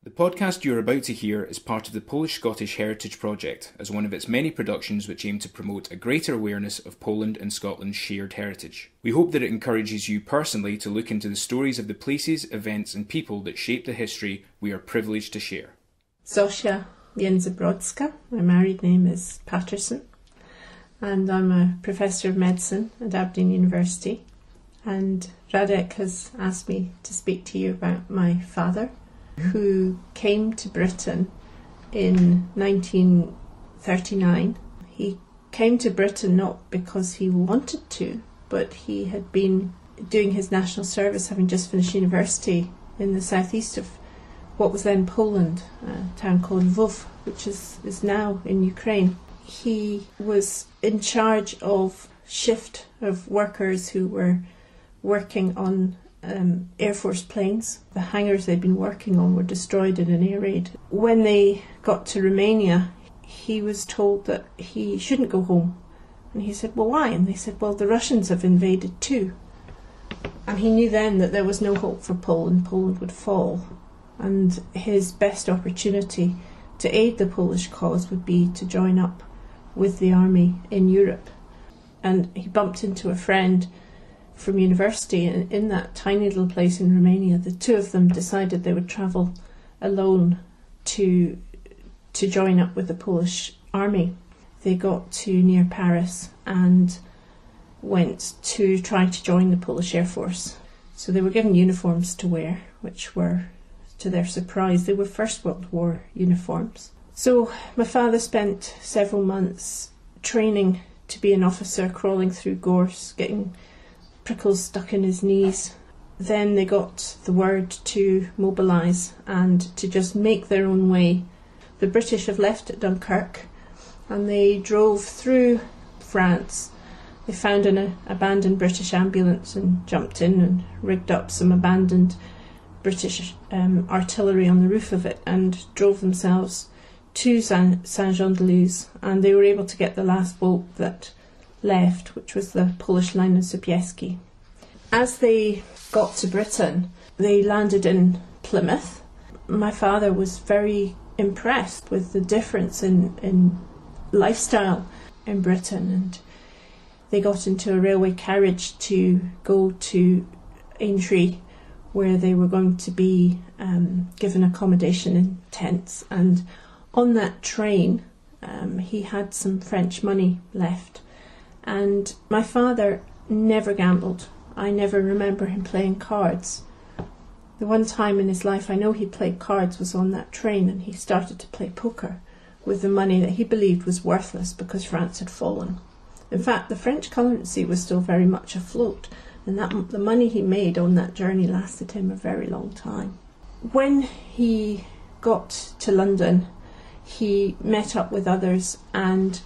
The podcast you're about to hear is part of the Polish-Scottish Heritage Project, as one of its many productions which aim to promote a greater awareness of Poland and Scotland's shared heritage. We hope that it encourages you personally to look into the stories of the places, events and people that shape the history we are privileged to share. Zosia Międzybrodzka, my married name is Patterson, and I'm a Professor of Medicine at Aberdeen University. And Radek has asked me to speak to you about my father, who came to Britain in 1939. He came to Britain not because he wanted to, but he had been doing his national service, having just finished university in the southeast of what was then Poland, a town called Lwów, which is now in Ukraine. He was in charge of shift of workers who were working on Air Force planes. The hangars they'd been working on were destroyed in an air raid. When they got to Romania, he was told that he shouldn't go home. And he said, well, why? And they said, well, the Russians have invaded too. And he knew then that there was no hope for Poland. Poland would fall. And his best opportunity to aid the Polish cause would be to join up with the army in Europe. And he bumped into a friend from university, and in that tiny little place in Romania, the two of them decided they would travel alone to join up with the Polish army. They got to near Paris and went to try to join the Polish Air Force. So they were given uniforms to wear, which were, to their surprise, they were First World War uniforms. So my father spent several months training to be an officer, crawling through gorse, getting prickles stuck in his knees. Then they got the word to mobilise and to just make their own way. The British have left at Dunkirk and they drove through France. They found an abandoned British ambulance and jumped in and rigged up some abandoned British artillery on the roof of it and drove themselves to Saint-Jean-de-Luz, and they were able to get the last boat that left, which was the Polish line of Sobieski. As they got to Britain, they landed in Plymouth. My father was very impressed with the difference in lifestyle in Britain, and they got into a railway carriage to go to Aintree, where they were going to be given accommodation in tents. And on that train, he had some French money left. And my father never gambled. I never remember him playing cards. The one time in his life I know he played cards was on that train, and he started to play poker with the money that he believed was worthless because France had fallen. In fact, the French currency was still very much afloat, and the money he made on that journey lasted him a very long time. When he got to London, he met up with others and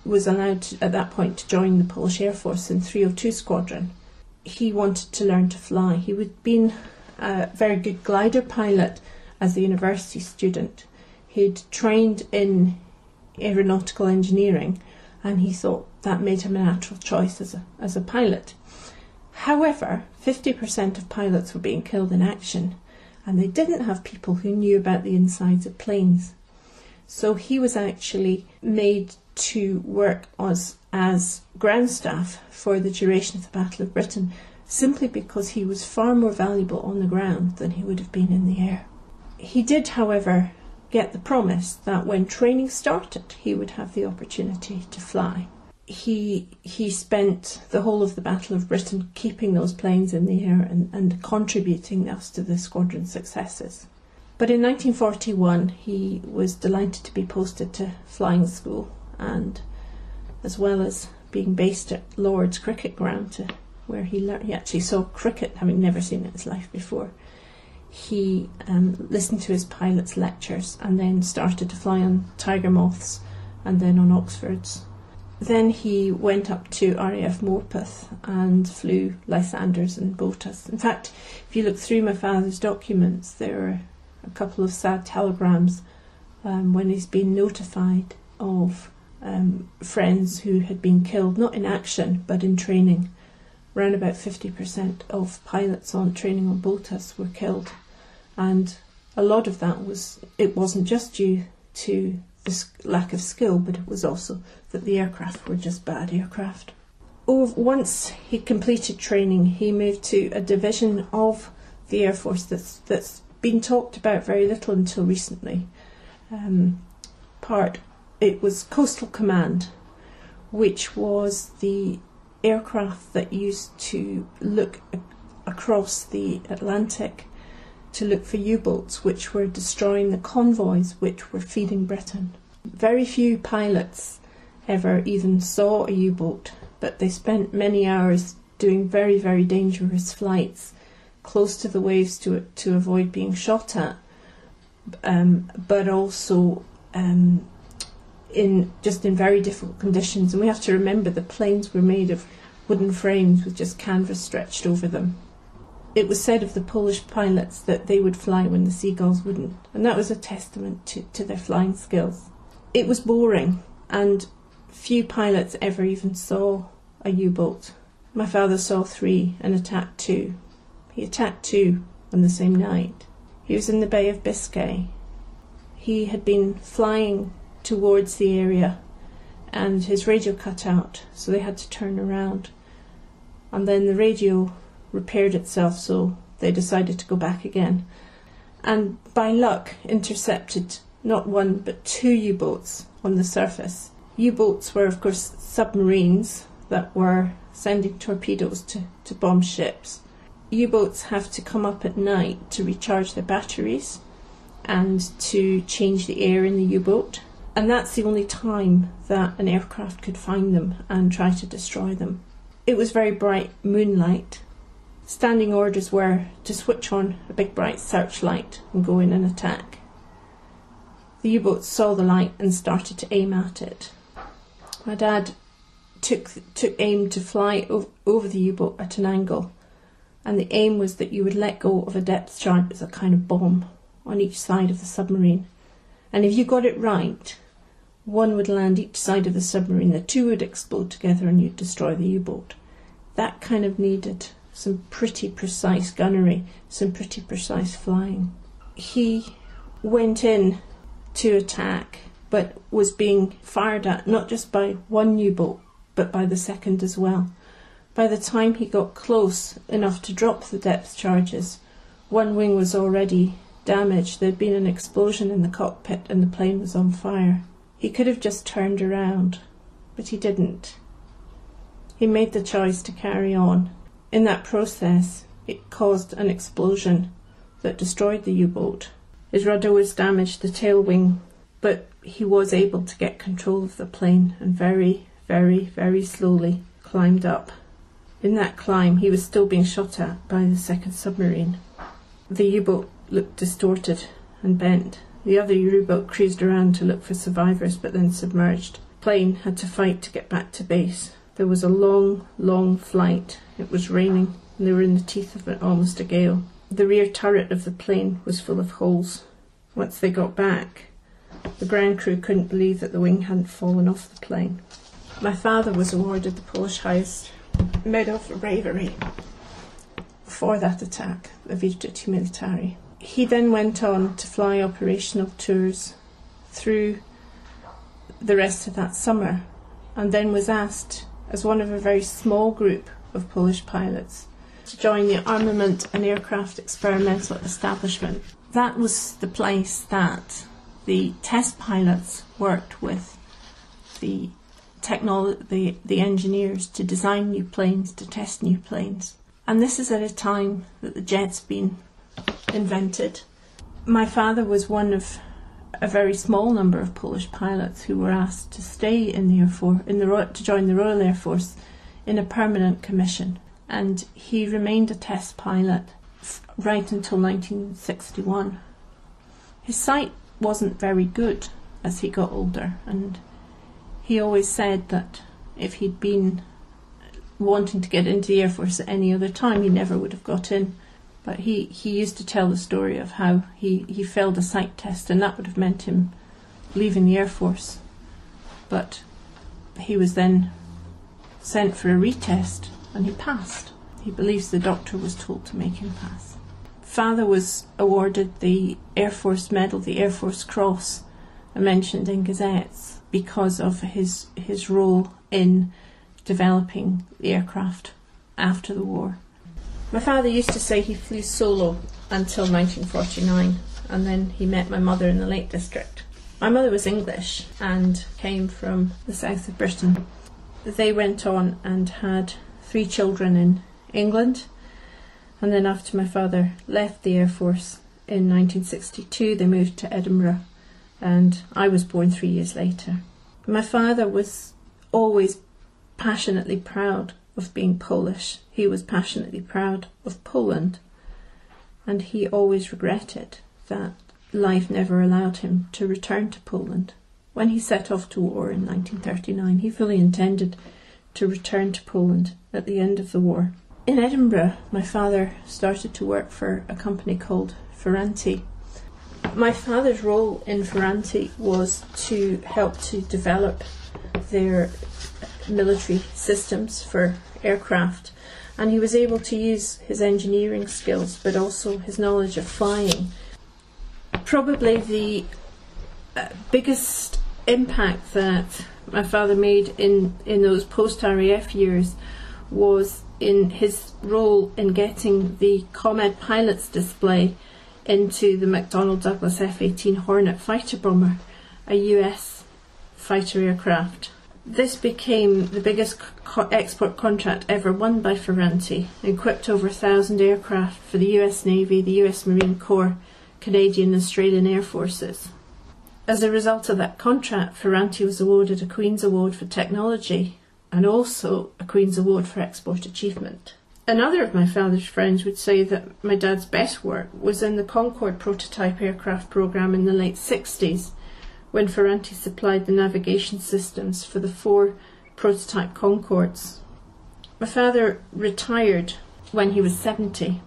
was allowed to, at that point, to join the Polish Air Force in 302 Squadron. He wanted to learn to fly. He had been a very good glider pilot as a university student. He'd trained in aeronautical engineering, and he thought that made him a natural choice as a pilot. However, 50% of pilots were being killed in action, and they didn't have people who knew about the insides of planes. So he was actually made to work as ground staff for the duration of the Battle of Britain, simply because he was far more valuable on the ground than he would have been in the air. He did, however, get the promise that when training started, he would have the opportunity to fly. He spent the whole of the Battle of Britain keeping those planes in the air and contributing thus to the squadron's successes. But in 1941, he was delighted to be posted to flying school, and as well as being based at Lord's Cricket Ground, where he actually saw cricket, having never seen it in his life before. He listened to his pilot's lectures and then started to fly on Tiger Moths and then on Oxfords. Then he went up to RAF Morpeth and flew Lysanders and Botas. In fact, if you look through my father's documents, there are a couple of sad telegrams when he's been notified of friends who had been killed, not in action but in training. Around about 50% of pilots on training on Botas were killed, and a lot of that wasn't just due to the lack of skill, but it was also that the aircraft were just bad aircraft. Once he completed training, he moved to a division of the Air Force that's been talked about very little until recently. It was Coastal Command, which was the aircraft that used to look across the Atlantic to look for U-boats which were destroying the convoys which were feeding Britain. Very few pilots ever even saw a U-boat, but they spent many hours doing very, very dangerous flights close to the waves to avoid being shot at, but also in very difficult conditions. And we have to remember the planes were made of wooden frames with just canvas stretched over them. It was said of the Polish pilots that they would fly when the seagulls wouldn't, and that was a testament to their flying skills. It was boring, and few pilots ever even saw a U-boat. My father saw 3 and attacked 2. He attacked 2 on the same night. He was in the Bay of Biscay. He had been flying towards the area and his radio cut out, so they had to turn around. And then the radio repaired itself, so they decided to go back again. And by luck intercepted not 1 but 2 U-boats on the surface. U-boats were of course submarines that were sending torpedoes to bomb ships. U-boats have to come up at night to recharge their batteries and to change the air in the U-boat, and that's the only time that an aircraft could find them and try to destroy them. It was very bright moonlight. Standing orders were to switch on a big bright searchlight and go in and attack. The U-boats saw the light and started to aim at it. My dad took aim to fly over the U-boat at an angle, and the aim was that you would let go of a depth charge as a kind of bomb on each side of the submarine. And if you got it right, 1 would land each side of the submarine, the 2 would explode together and you'd destroy the U-boat. That kind of needed some pretty precise gunnery, some pretty precise flying. He went in to attack, but was being fired at not just by 1 U-boat, but by the second as well. By the time he got close enough to drop the depth charges, 1 wing was already damaged. There'd been an explosion in the cockpit and the plane was on fire. He could have just turned around, but he didn't. He made the choice to carry on. In that process, it caused an explosion that destroyed the U-boat. His rudder was damaged, the tail wing, but he was able to get control of the plane and very, very, very slowly climbed up. In that climb, he was still being shot at by the second submarine. The U-boat looked distorted and bent. The other U-boat cruised around to look for survivors, but then submerged. The plane had to fight to get back to base. There was a long, long flight. It was raining, and they were in the teeth of almost a gale. The rear turret of the plane was full of holes. Once they got back, the ground crew couldn't believe that the wing hadn't fallen off the plane. My father was awarded the Polish highest medal for bravery for that attack, the Virtuti Militari. He then went on to fly operational tours through the rest of that summer, and then was asked, as one of a very small group of Polish pilots, to join the Armament and Aircraft Experimental Establishment. That was the place that the test pilots worked with the engineers to design new planes, to test new planes. And this is at a time that the jet's been invented. My father was one of a very small number of Polish pilots who were asked to stay in the Air Force, to join the Royal Air Force in a permanent commission, and he remained a test pilot right until 1961. His sight wasn't very good as he got older, and he always said that if he'd been wanting to get into the Air Force at any other time, he never would have got in. But he used to tell the story of how he failed a sight test, and that would have meant him leaving the Air Force. But he was then sent for a retest, and he passed. He believes the doctor was told to make him pass. father was awarded the Air Force Medal, the Air Force Cross, mentioned in gazettes because of his role in developing the aircraft after the war. My father used to say he flew solo until 1949, and then he met my mother in the Lake District. My mother was English and came from the south of Britain. They went on and had 3 children in England, and then after my father left the Air Force in 1962, they moved to Edinburgh, and I was born 3 years later. My father was always passionately proud of being Polish. He was passionately proud of Poland, and he always regretted that life never allowed him to return to Poland. When he set off to war in 1939, he fully intended to return to Poland at the end of the war. In Edinburgh, my father started to work for a company called Ferranti. My father's role in Ferranti was to help to develop their military systems for aircraft, and he was able to use his engineering skills but also his knowledge of flying. Probably the biggest impact that my father made in those post-RAF years was in his role in getting the ComEd pilots display into the McDonnell Douglas F-18 Hornet fighter bomber, a US fighter aircraft. This became the biggest export contract ever won by Ferranti, equipped over 1,000 aircraft for the US Navy, the US Marine Corps, Canadian and Australian Air Forces. As a result of that contract, Ferranti was awarded a Queen's Award for Technology and also a Queen's Award for Export Achievement. Another of my father's friends would say that my dad's best work was in the Concorde prototype aircraft programme in the late 60s, when Ferranti supplied the navigation systems for the 4 prototype Concordes. My father retired when he was 70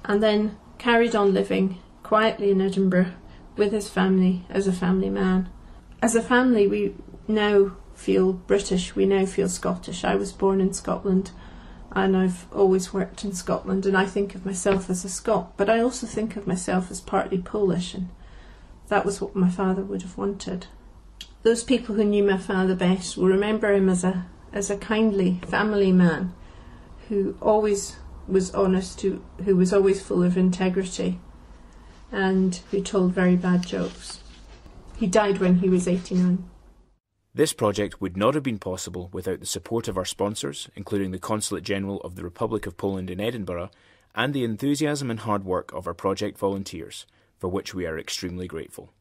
and then carried on living quietly in Edinburgh with his family as a family man. As a family, we now feel British, we now feel Scottish. I was born in Scotland and I've always worked in Scotland, and I think of myself as a Scot, but I also think of myself as partly Polish, and that was what my father would have wanted. Those people who knew my father best will remember him as a kindly family man who always was honest, who was always full of integrity, and who told very bad jokes. He died when he was 89. This project would not have been possible without the support of our sponsors, including the Consulate General of the Republic of Poland in Edinburgh, and the enthusiasm and hard work of our project volunteers, for which we are extremely grateful.